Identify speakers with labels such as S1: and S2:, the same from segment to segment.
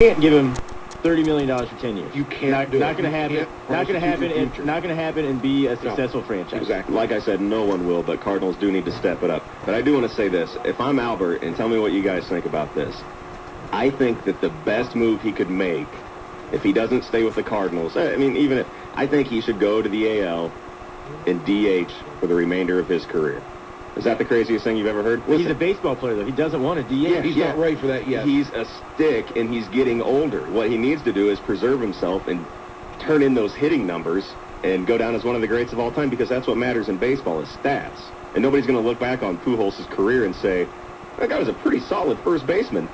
S1: Can't give him $30 million for 10 years.
S2: You can't
S1: not,
S2: do it.
S1: Not going to happen. Not going to happen.
S2: Future.
S1: Not going to happen and be a successful franchise.
S2: Exactly.
S3: Like I said, no one will, but Cardinals do need to step it up. But I do want to say this. If I'm Albert, and tell me what you guys think about this, I think that the best move he could make, if he doesn't stay with the Cardinals, I mean, even if, I think he should go to the AL and DH for the remainder of his career. Is that the craziest thing you've ever heard?
S1: Listen, he's a baseball player, though. He doesn't want to DH.
S2: Yeah, he's not ready for that yet.
S3: He's a stick, and he's getting older. What he needs to do is preserve himself and turn in those hitting numbers and go down as one of the greats of all time, because that's what matters in baseball is stats. And nobody's going to look back on Pujols' career and say, that guy was a pretty solid first baseman.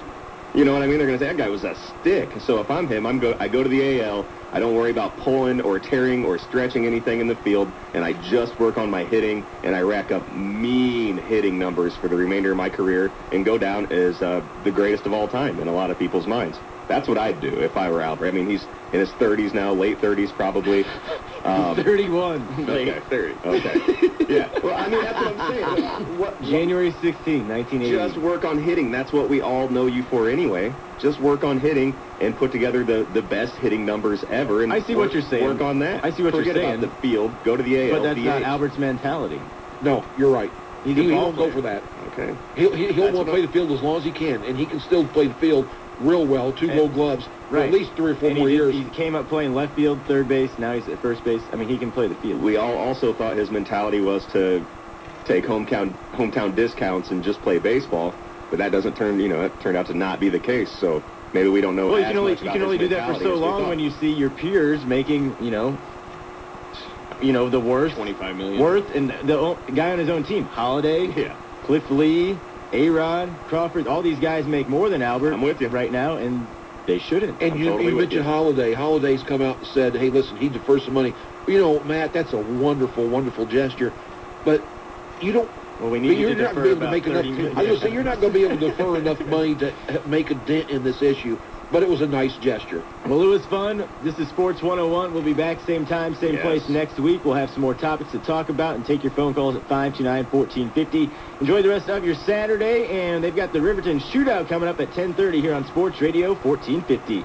S3: You know what I mean? They're going to say, that guy was a stick. So if I'm him, I go to the AL. I don't worry about pulling or tearing or stretching anything in the field, and I just work on my hitting, and I rack up mean hitting numbers for the remainder of my career and go down as the greatest of all time in a lot of people's minds. That's what I'd do if I were Albert. I mean, he's in his 30s now, late 30s probably.
S1: 31.
S3: Okay, 30. Okay. Yeah. Well, I mean, that's what I'm saying.
S1: January 16, 1980.
S3: Just work on hitting. That's what we all know you for anyway. Just work on hitting and put together the best hitting numbers ever. And
S1: I see what you're saying.
S3: Work on that.
S1: I see what you're saying.
S3: Forget about the field. Go to the AL.
S1: But that's not Albert's mentality.
S2: No, you're right.
S1: He
S2: won't go for that.
S3: Okay.
S2: He'll want to play the field as long as he can, and he can still play the field real well, two Gold Gloves, for at least 3 or 4 more years.
S1: He came up playing left field, third base. Now he's at first base. I mean, he can play the field.
S3: We all also thought his mentality was to take hometown discounts and just play baseball, but that doesn't it turned out to not be the case. So maybe we don't know.
S1: Well, you can only do that for so long when you see your peers making the worst
S3: $25 million
S1: worth, and the guy on his own team, Holiday, Cliff Lee, A-Rod, Crawford, all these guys make more than Albert.
S3: I'm with you
S1: right now, and they shouldn't.
S2: And you mentioned Holiday. Holiday's come out and said, hey, listen, he deferred some money. Matt, that's a wonderful, wonderful gesture, but you don't.
S1: Well, we need
S2: you're
S1: to
S2: not
S1: defer
S2: going to
S1: about
S2: make enough.
S1: 30 million.
S2: I was going to say you're not going to be able to defer enough money to make a dent in this issue. But it was a nice gesture.
S1: Well, it was fun. This is Sports 101. We'll be back same time, same place next week. We'll have some more topics to talk about, and take your phone calls at 529-1450. Enjoy the rest of your Saturday, and they've got the Riverton Shootout coming up at 10:30 here on Sports Radio 1450.